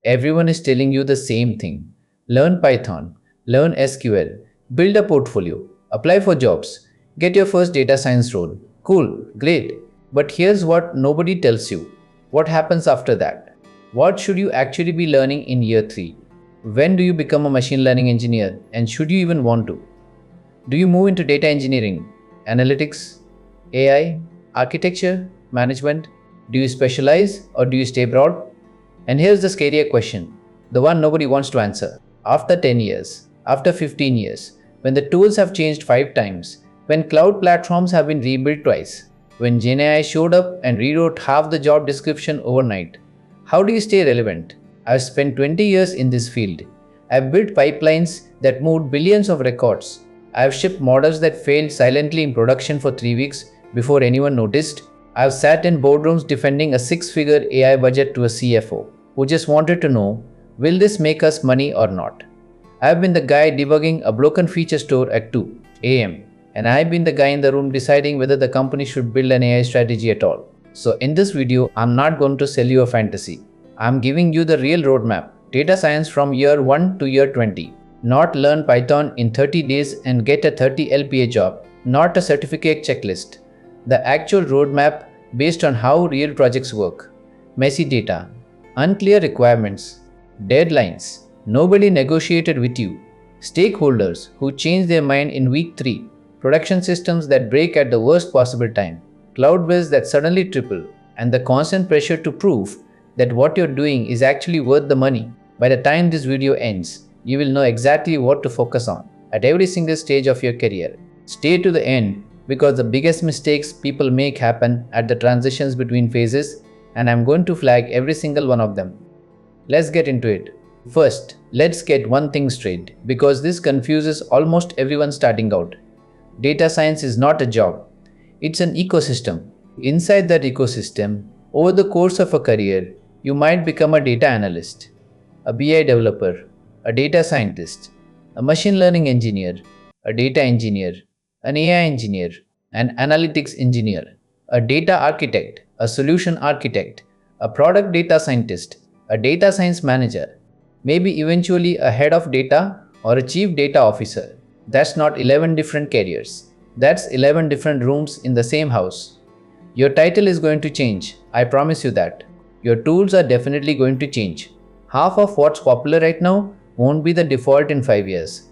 Everyone is telling you the same thing. Learn Python, learn SQL, build a portfolio, apply for jobs, get your first data science role. Cool, great. But here's what nobody tells you. What happens after that? What should you actually be learning in year 3? When do you become a machine learning engineer, and should you even want to? Do you move into data engineering, analytics, AI, architecture, management? Do you specialize or do you stay broad? And here's the scarier question, the one nobody wants to answer. After 10 years, after 15 years, when the tools have changed 5 times, when cloud platforms have been rebuilt twice, when GenAI showed up and rewrote half the job description overnight, how do you stay relevant? I've spent 20 years in this field. I've built pipelines that moved billions of records. I've shipped models that failed silently in production for 3 weeks before anyone noticed. I've sat in boardrooms defending a 6-figure AI budget to a CFO who just wanted to know, will this make us money or not? I've been the guy debugging a broken feature store at 2 a.m. and I've been the guy in the room deciding whether the company should build an AI strategy at all. So in this video, I'm not going to sell you a fantasy. I'm giving you the real roadmap, data science from year 1 to year 20. Not learn Python in 30 days and get a 30 LPA job, not a certificate checklist. The actual roadmap based on how real projects work. Messy data, unclear requirements, deadlines, nobody negotiated with you, stakeholders who change their mind in week 3, production systems that break at the worst possible time, cloud bills that suddenly triple, and the constant pressure to prove that what you're doing is actually worth the money. By the time this video ends, you will know exactly what to focus on at every single stage of your career. Stay to the end because the biggest mistakes people make happen at the transitions between phases, and I'm going to flag every single one of them. Let's get into it. First, let's get one thing straight because this confuses almost everyone starting out. Data science is not a job. It's an ecosystem. Inside that ecosystem, over the course of a career, you might become a data analyst, a BI developer, a data scientist, a machine learning engineer, a data engineer, an AI engineer, an analytics engineer, a data architect, a solution architect, a product data scientist, a data science manager, maybe eventually a head of data or a chief data officer. That's not 11 different careers. That's 11 different rooms in the same house. Your title is going to change, I promise you that. Your tools are definitely going to change. Half of what's popular right now won't be the default in 5 years.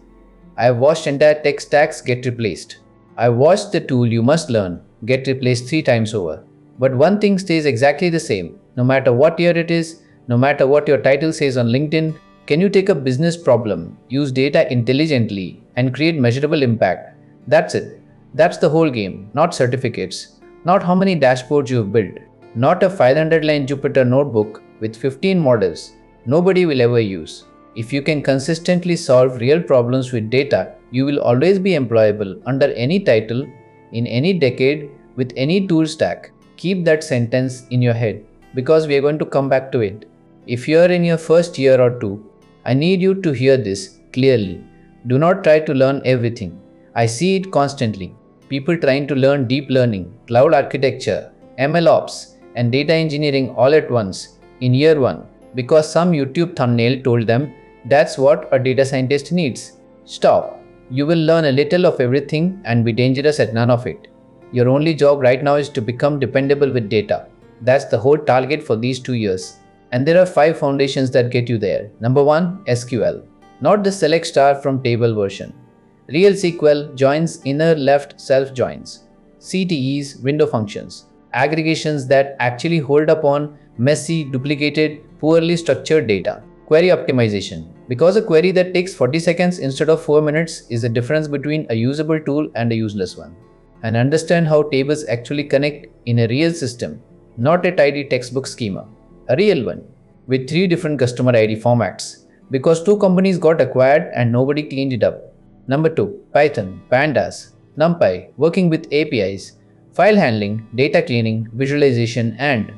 I've watched entire tech stacks get replaced. I've watched the tool you must learn get replaced 3 times over. But one thing stays exactly the same, no matter what year it is, no matter what your title says on LinkedIn. Can you take a business problem, use data intelligently, and create measurable impact? That's it. That's the whole game, not certificates, not how many dashboards you've built, not a 500-line Jupyter notebook with 15 models nobody will ever use. If you can consistently solve real problems with data, you will always be employable under any title, in any decade, with any tool stack. Keep that sentence in your head because we are going to come back to it. If you are in your first year or 2, I need you to hear this clearly. Do not try to learn everything. I see it constantly. People trying to learn deep learning, cloud architecture, ML ops, and data engineering all at once in year 1 because some YouTube thumbnail told them that's what a data scientist needs. Stop. You will learn a little of everything and be dangerous at none of it. Your only job right now is to become dependable with data. That's the whole target for these 2 years. And there are 5 foundations that get you there. Number 1, SQL. Not the select star from table version. Real SQL joins inner left self joins. CTEs, window functions. Aggregations that actually hold up on messy, duplicated, poorly structured data. Query optimization. Because a query that takes 40 seconds instead of 4 minutes is the difference between a usable tool and a useless one. And understand how tables actually connect in a real system, not a tidy textbook schema. A real one, with 3 different customer ID formats, because 2 companies got acquired and nobody cleaned it up. Number 2, Python, Pandas, NumPy, working with APIs, file handling, data cleaning, visualization, and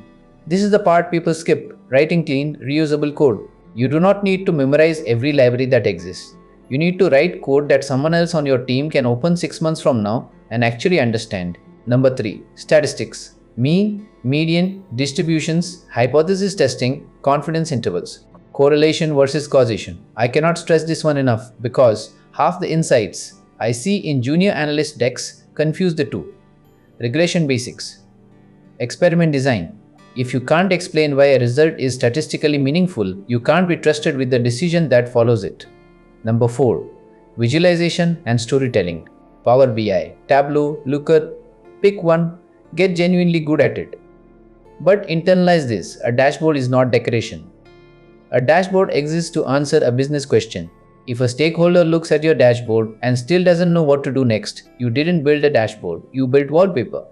this is the part people skip, writing clean, reusable code. You do not need to memorize every library that exists. You need to write code that someone else on your team can open 6 months from now and actually understand. Number 3, statistics. Mean, median, distributions, hypothesis testing, confidence intervals. Correlation versus causation. I cannot stress this one enough because half the insights I see in junior analyst decks confuse the two. Regression basics. Experiment design. If you can't explain why a result is statistically meaningful, you can't be trusted with the decision that follows it. Number 4. Visualization and storytelling. Power BI, Tableau, Looker, pick one, get genuinely good at it. But internalize this, a dashboard is not decoration. A dashboard exists to answer a business question. If a stakeholder looks at your dashboard and still doesn't know what to do next, you didn't build a dashboard, you built wallpaper.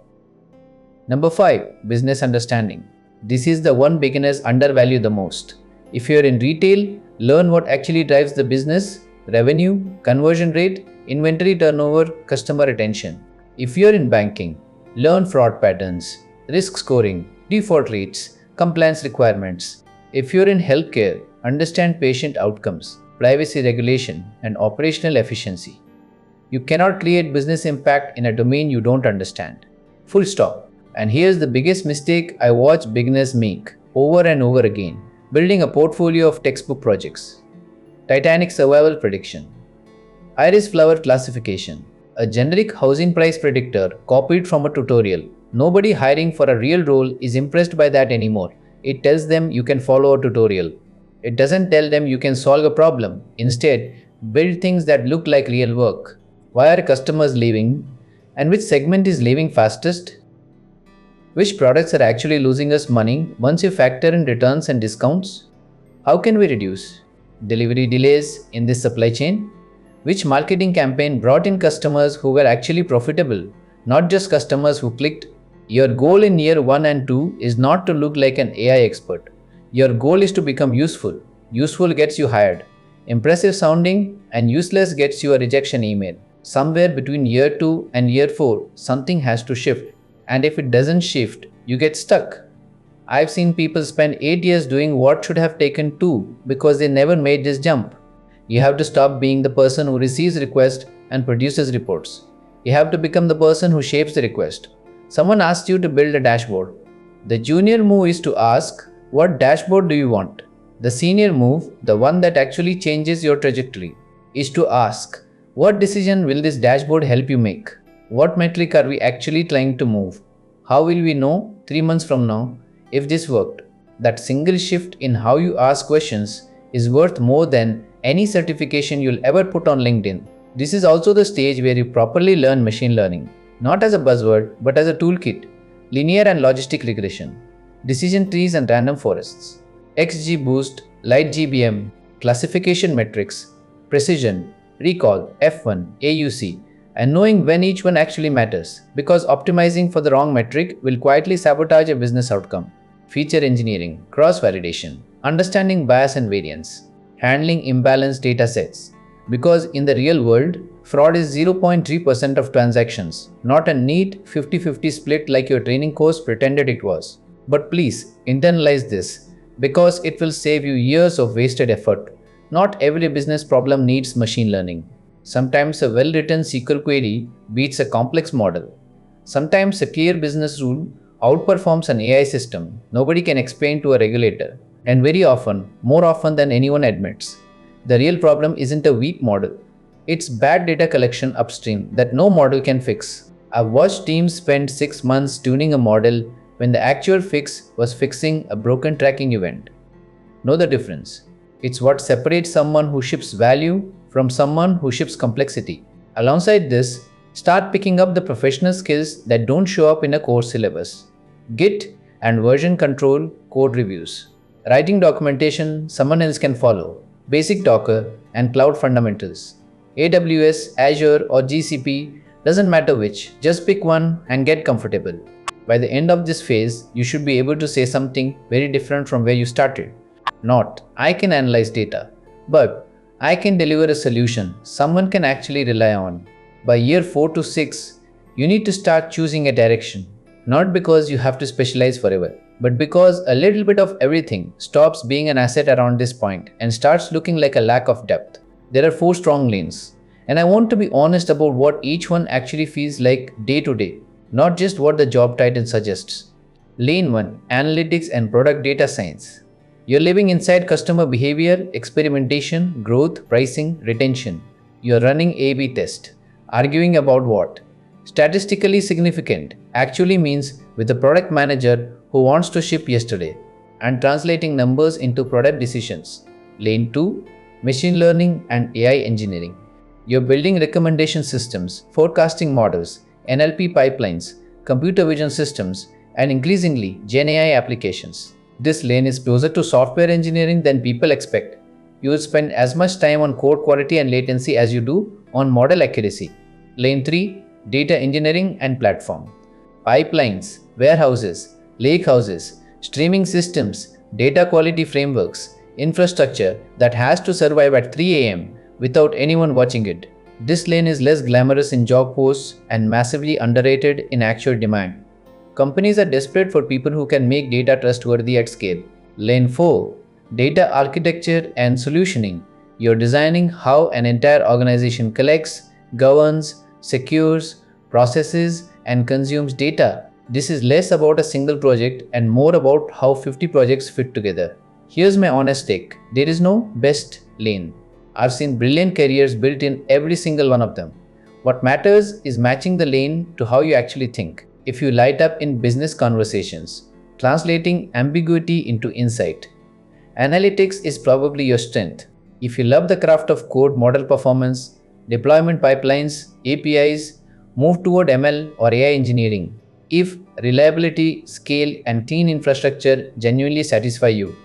Number 5. Business understanding. This is the one beginners undervalue the most. If you're in retail, learn what actually drives the business: revenue, conversion rate, inventory turnover, customer retention. If you're in banking, learn fraud patterns, risk scoring, default rates, compliance requirements. If you're in healthcare, understand patient outcomes, privacy regulation, and operational efficiency. You cannot create business impact in a domain you don't understand. Full stop. And here's the biggest mistake I watch beginners make over and over again: building a portfolio of textbook projects. Titanic survival prediction. Iris flower classification. A generic housing price predictor copied from a tutorial. Nobody hiring for a real role is impressed by that anymore. It tells them you can follow a tutorial. It doesn't tell them you can solve a problem. Instead, build things that look like real work. Why are customers leaving? And which segment is leaving fastest? Which products are actually losing us money once you factor in returns and discounts? How can we reduce delivery delays in this supply chain? Which marketing campaign brought in customers who were actually profitable, not just customers who clicked? Your goal in year 1 and 2 is not to look like an AI expert. Your goal is to become useful. Useful gets you hired. Impressive sounding and useless gets you a rejection email. Somewhere between year 2 and year 4, something has to shift. And if it doesn't shift, you get stuck. I've seen people spend 8 years doing what should have taken 2 because they never made this jump. You have to stop being the person who receives requests and produces reports. You have to become the person who shapes the request. Someone asks you to build a dashboard. The junior move is to ask, what dashboard do you want? The senior move, the one that actually changes your trajectory, is to ask, what decision will this dashboard help you make? What metric are we actually trying to move? How will we know 3 months from now if this worked? That single shift in how you ask questions is worth more than any certification you'll ever put on LinkedIn. This is also the stage where you properly learn machine learning, not as a buzzword, but as a toolkit. Linear and logistic regression, decision trees and random forests, XGBoost, LightGBM, classification metrics, precision, recall, F1, AUC, and knowing when each one actually matters, because optimizing for the wrong metric will quietly sabotage a business outcome. Feature engineering, cross-validation, understanding bias and variance, handling imbalanced data sets. Because in the real world, fraud is 0.3% of transactions, not a neat 50-50 split like your training course pretended it was. But please, internalize this, because it will save you years of wasted effort. Not every business problem needs machine learning. Sometimes a well-written SQL query beats a complex model. Sometimes a clear business rule outperforms an AI system nobody can explain to a regulator. And very often, more often than anyone admits, the real problem isn't a weak model. It's bad data collection upstream that no model can fix. I've watched teams spend 6 months tuning a model when the actual fix was fixing a broken tracking event. Know the difference. It's what separates someone who ships value from someone who ships complexity. Alongside this, start picking up the professional skills that don't show up in a course syllabus. Git and version control, code reviews. Writing documentation someone else can follow. Basic Docker and cloud fundamentals. AWS, Azure or GCP, doesn't matter which, just pick one and get comfortable. By the end of this phase, you should be able to say something very different from where you started. Not, I can analyze data, but I can deliver a solution someone can actually rely on. By year 4 to 6, you need to start choosing a direction. Not because you have to specialize forever, but because a little bit of everything stops being an asset around this point and starts looking like a lack of depth. There are 4 strong lanes, and I want to be honest about what each one actually feels like day to day, not just what the job title suggests. Lane 1, Analytics and Product Data Science. You're living inside customer behavior, experimentation, growth, pricing, retention. You're running A/B test, arguing about what statistically significant actually means with a product manager who wants to ship yesterday, and translating numbers into product decisions. Lane 2, Machine Learning and AI Engineering. You're building recommendation systems, forecasting models, NLP pipelines, computer vision systems, and increasingly Gen AI applications. This lane is closer to software engineering than people expect. You will spend as much time on code quality and latency as you do on model accuracy. Lane 3, Data Engineering and Platform. Pipelines, warehouses, lakehouses, streaming systems, data quality frameworks, infrastructure that has to survive at 3 am without anyone watching it. This lane is less glamorous in job posts and massively underrated in actual demand. Companies are desperate for people who can make data trustworthy at scale. Lane 4, Data Architecture and Solutioning. You're designing how an entire organization collects, governs, secures, processes, and consumes data. This is less about a single project and more about how 50 projects fit together. Here's my honest take. There is no best lane. I've seen brilliant careers built in every single one of them. What matters is matching the lane to how you actually think. If you light up in business conversations, translating ambiguity into insight, analytics is probably your strength. If you love the craft of code, model performance, deployment pipelines, APIs, move toward ML or AI engineering. If reliability, scale, and clean infrastructure genuinely satisfy you,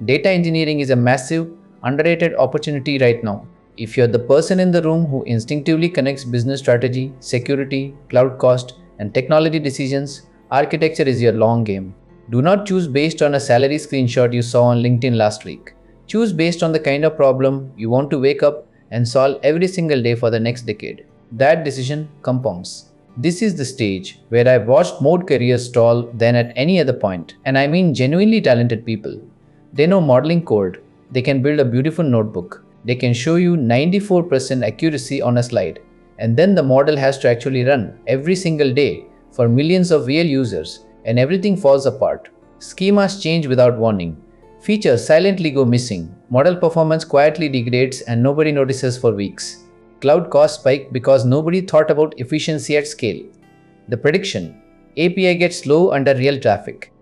data engineering is a massive, underrated opportunity right now. If you're the person in the room who instinctively connects business strategy, security, cloud cost, and technology decisions, architecture is your long game. Do not choose based on a salary screenshot you saw on LinkedIn last week. Choose based on the kind of problem you want to wake up and solve every single day for the next decade. That decision compounds. This is the stage where I've watched more careers stall than at any other point, and I mean genuinely talented people. They know modeling code, they can build a beautiful notebook, they can show you 94% accuracy on a slide, and then the model has to actually run every single day for millions of real users, and everything falls apart. Schemas change without warning. Features silently go missing. Model performance quietly degrades and nobody notices for weeks. Cloud costs spike because nobody thought about efficiency at scale. The prediction: API gets slow under real traffic.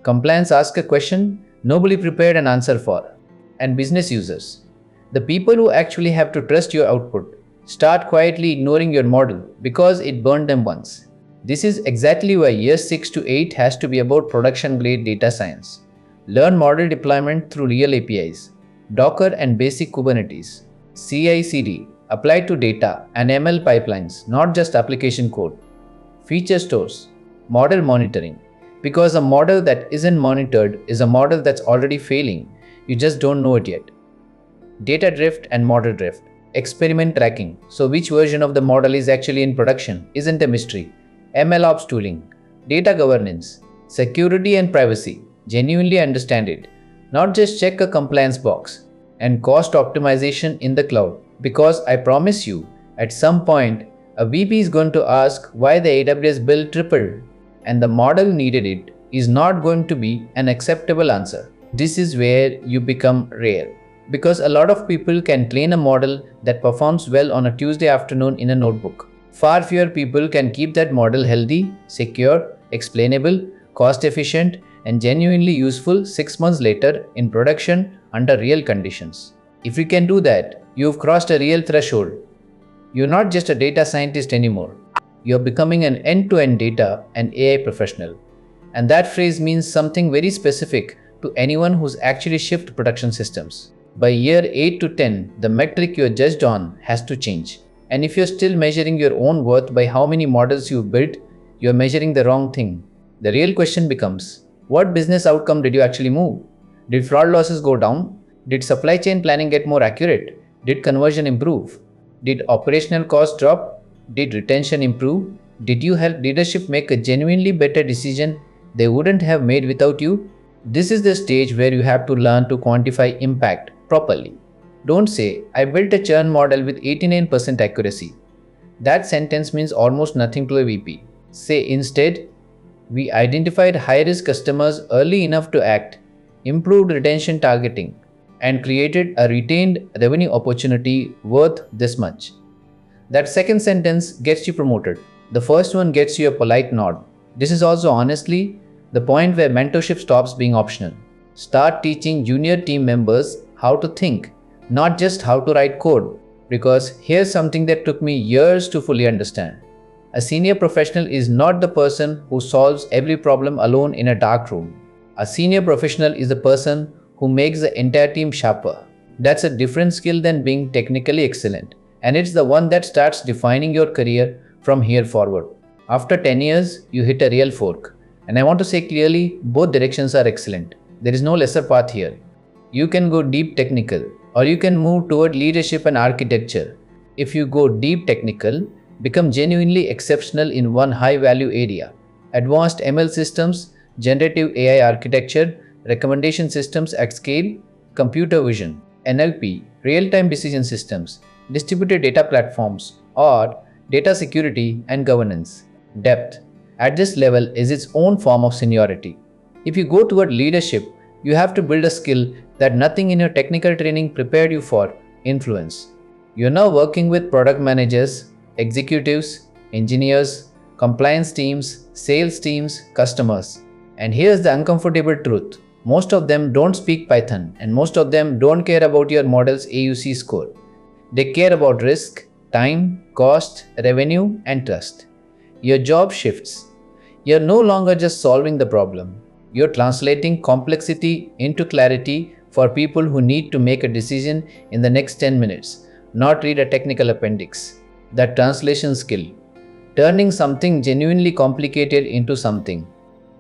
Compliance asks a question nobody prepared an answer for. And business users, the people who actually have to trust your output, start quietly ignoring your model because it burned them once. This is exactly why year 6 to 8 has to be about production-grade data science. Learn model deployment through real APIs, Docker and basic Kubernetes, CI/CD, applied to data and ML pipelines, not just application code. Feature stores, model monitoring, because a model that isn't monitored is a model that's already failing, you just don't know it yet. Data drift and model drift, experiment tracking, so which version of the model is actually in production isn't a mystery. MLOps tooling, data governance, security and privacy, genuinely understand it, not just check a compliance box, and cost optimization in the cloud, because I promise you, at some point, a VP is going to ask why the AWS bill tripled, and the model needed it is not going to be an acceptable answer. This is where you become rare, because a lot of people can train a model that performs well on a Tuesday afternoon in a notebook. Far fewer people can keep that model healthy, secure, explainable, cost-efficient, and genuinely useful 6 months later in production under real conditions. If you can do that, you've crossed a real threshold. You're not just a data scientist anymore. You're becoming an end-to-end data and AI professional. And that phrase means something very specific to anyone who's actually shipped production systems. By year 8 to 10, the metric you're judged on has to change. And if you're still measuring your own worth by how many models you've built, you're measuring the wrong thing. The real question becomes, what business outcome did you actually move? Did fraud losses go down? Did supply chain planning get more accurate? Did conversion improve? Did operational costs drop? Did retention improve? Did you help leadership make a genuinely better decision they wouldn't have made without you? This is the stage where you have to learn to quantify impact properly. Don't say, I built a churn model with 89% accuracy. That sentence means almost nothing to a VP. Say instead, we identified high-risk customers early enough to act, improved retention targeting, and created a retained revenue opportunity worth this much. That second sentence gets you promoted. The first one gets you a polite nod. This is also honestly the point where mentorship stops being optional. Start teaching junior team members how to think, not just how to write code. Because here's something that took me years to fully understand. A senior professional is not the person who solves every problem alone in a dark room. A senior professional is the person who makes the entire team sharper. That's a different skill than being technically excellent, and it's the one that starts defining your career from here forward. After 10 years, you hit a real fork. And I want to say clearly, both directions are excellent. There is no lesser path here. You can go deep technical, or you can move toward leadership and architecture. If you go deep technical, become genuinely exceptional in one high value area. Advanced ML systems, generative AI architecture, recommendation systems at scale, computer vision, NLP, real-time decision systems, distributed data platforms, or data security and governance. Depth at this level is its own form of seniority. If you go toward leadership, you have to build a skill that nothing in your technical training prepared you for: influence. You're now working with product managers, executives, engineers, compliance teams, sales teams, customers. And here's the uncomfortable truth. Most of them don't speak Python, and most of them don't care about your model's AUC score. They care about risk, time, cost, revenue, and trust. Your job shifts. You're no longer just solving the problem. You're translating complexity into clarity for people who need to make a decision in the next 10 minutes, not read a technical appendix. That translation skill, turning something genuinely complicated into something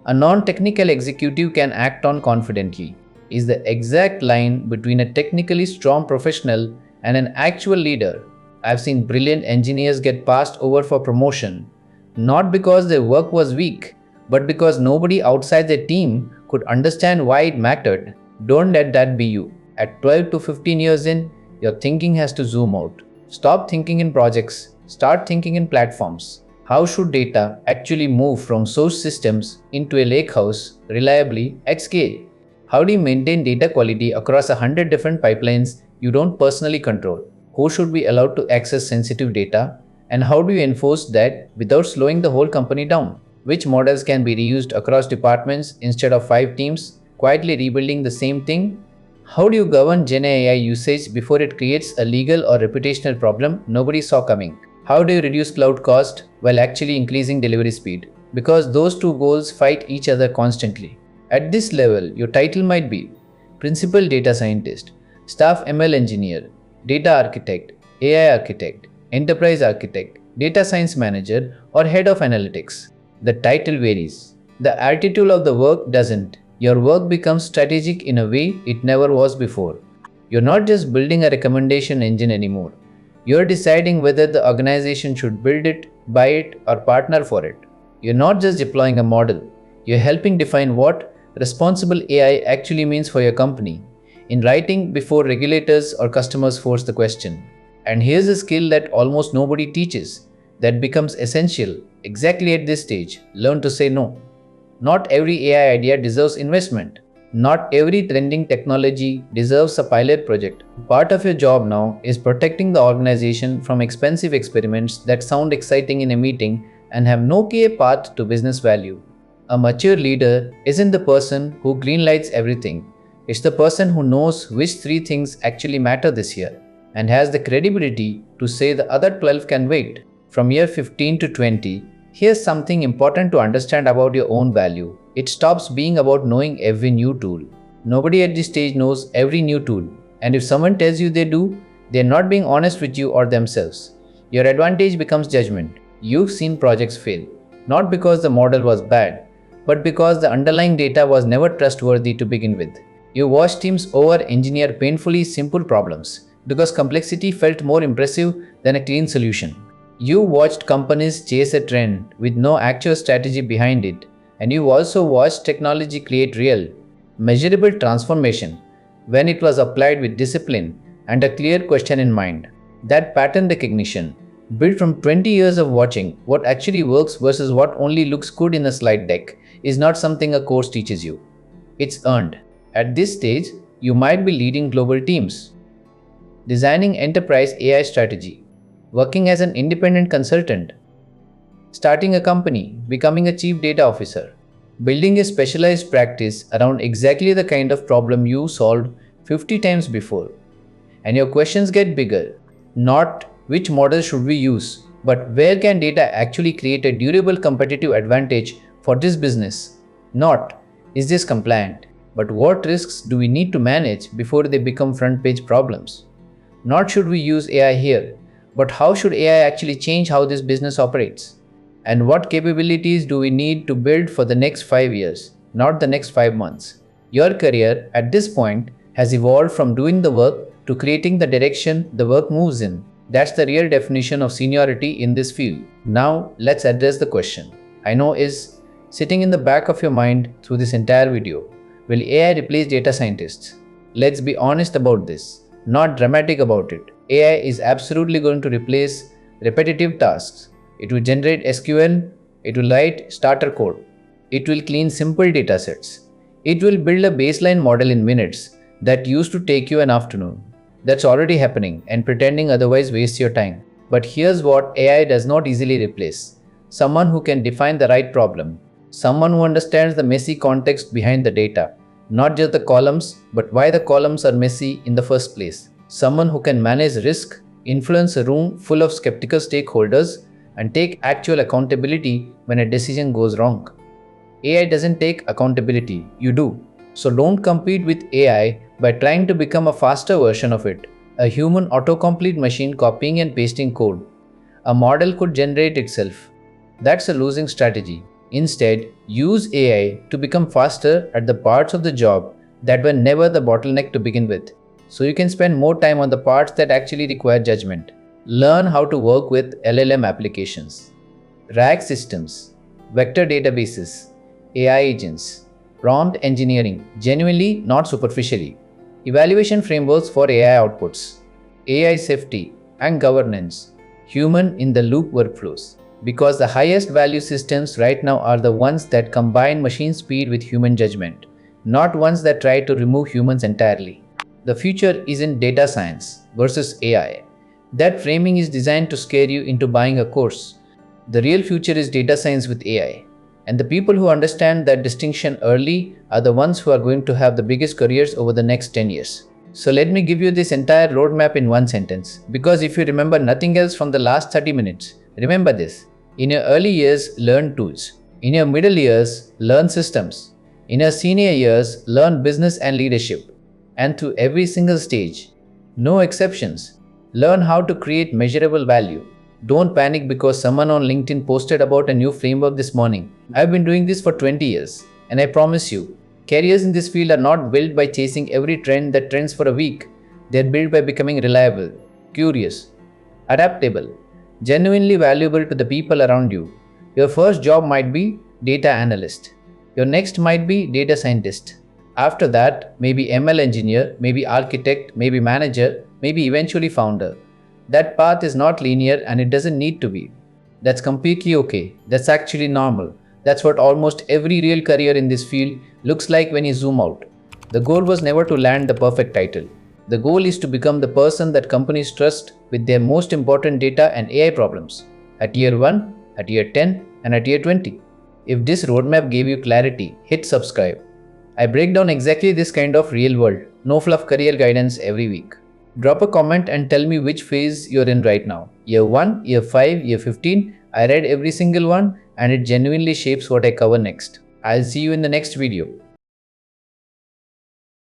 a non-technical executive can act on confidently, is the exact line between a technically strong professional and an actual leader. I've seen brilliant engineers get passed over for promotion, not because their work was weak, but because nobody outside their team could understand why it mattered. Don't let that be you. At 12 to 15 years in, your thinking has to zoom out. Stop thinking in projects, start thinking in platforms. How should data actually move from source systems into a lakehouse reliably at scale? How do you maintain data quality across 100 different pipelines you don't personally control? Who should be allowed to access sensitive data? And how do you enforce that without slowing the whole company down? Which models can be reused across departments instead of 5 teams quietly rebuilding the same thing? How do you govern Gen AI usage before it creates a legal or reputational problem nobody saw coming? How do you reduce cloud cost while actually increasing delivery speed? Because those two goals fight each other constantly. At this level, your title might be Principal Data Scientist, Staff ML Engineer, Data Architect, AI Architect, Enterprise Architect, Data Science Manager, or Head of Analytics. The title varies. The attitude of the work doesn't. Your work becomes strategic in a way it never was before. You're not just building a recommendation engine anymore. You're deciding whether the organization should build it, buy it, or partner for it. You're not just deploying a model. You're helping define what responsible AI actually means for your company, in writing before regulators or customers force the question. And here's a skill that almost nobody teaches, that becomes essential exactly at this stage: learn to say no. Not every AI idea deserves investment. Not every trending technology deserves a pilot project. Part of your job now is protecting the organization from expensive experiments that sound exciting in a meeting and have no clear path to business value. A mature leader isn't the person who greenlights everything. It's the person who knows which 3 things actually matter this year and has the credibility to say the other 12 can wait. From year 15 to 20, here's something important to understand about your own value. It stops being about knowing every new tool. Nobody at this stage knows every new tool. And if someone tells you they do, they're not being honest with you or themselves. Your advantage becomes judgment. You've seen projects fail, not because the model was bad, but because the underlying data was never trustworthy to begin with. You watched teams over-engineer painfully simple problems because complexity felt more impressive than a clean solution. You watched companies chase a trend with no actual strategy behind it, and you also watched technology create real, measurable transformation when it was applied with discipline and a clear question in mind. That pattern recognition, built from 20 years of watching what actually works versus what only looks good in a slide deck, is not something a course teaches you. It's earned. At this stage, you might be leading global teams, designing enterprise AI strategy, working as an independent consultant, starting a company, becoming a chief data officer, building a specialized practice around exactly the kind of problem you solved 50 times before. And your questions get bigger. Not which model should we use, but where can data actually create a durable competitive advantage for this business? Not is this compliant, but what risks do we need to manage before they become front page problems? Not should we use AI here, but how should AI actually change how this business operates? And what capabilities do we need to build for the next 5 years, not the next 5 months? Your career at this point has evolved from doing the work to creating the direction the work moves in. That's the real definition of seniority in this field. Now, let's address the question I know is sitting in the back of your mind through this entire video. Will AI replace data scientists? Let's be honest about this, not dramatic about it. AI is absolutely going to replace repetitive tasks. It will generate SQL, it will write starter code, it will clean simple datasets, it will build a baseline model in minutes that used to take you an afternoon. That's already happening, and pretending otherwise wastes your time. But here's what AI does not easily replace: someone who can define the right problem, someone who understands the messy context behind the data, not just the columns, but why the columns are messy in the first place, someone who can manage risk, influence a room full of skeptical stakeholders, and take actual accountability when a decision goes wrong. AI doesn't take accountability, you do. So don't compete with AI by trying to become a faster version of it, a human autocomplete machine copying and pasting code. A model could generate itself. That's a losing strategy. Instead, use AI to become faster at the parts of the job that were never the bottleneck to begin with, so you can spend more time on the parts that actually require judgment. Learn how to work with LLM applications, RAG systems, vector databases, AI agents, prompt engineering, genuinely, not superficially, evaluation frameworks for AI outputs, AI safety and governance, human in the loop workflows. Because the highest value systems right now are the ones that combine machine speed with human judgment, not ones that try to remove humans entirely. The future isn't data science versus AI. That framing is designed to scare you into buying a course. The real future is data science with AI. And the people who understand that distinction early are the ones who are going to have the biggest careers over the next 10 years. So let me give you this entire roadmap in one sentence. Because if you remember nothing else from the last 30 minutes, remember this. In your early years, learn tools. In your middle years, learn systems. In your senior years, learn business and leadership. And through every single stage, no exceptions, learn how to create measurable value. Don't panic because someone on LinkedIn posted about a new framework this morning. I've been doing this for 20 years, and I promise you, careers in this field are not built by chasing every trend that trends for a week. They're built by becoming reliable, curious, adaptable, genuinely valuable to the people around you. Your first job might be data analyst. Your next might be data scientist. After that, maybe ML engineer, maybe architect, maybe manager, maybe eventually founder. That path is not linear and it doesn't need to be. That's completely okay. That's actually normal. That's what almost every real career in this field looks like when you zoom out. The goal was never to land the perfect title. The goal is to become the person that companies trust with their most important data and AI problems. At year 1, at year 10, and at year 20. If this roadmap gave you clarity, hit subscribe. I break down exactly this kind of real world, no fluff career guidance every week. Drop a comment and tell me which phase you're in right now. Year 1, year 5, year 15. I read every single one and it genuinely shapes what I cover next. I'll see you in the next video.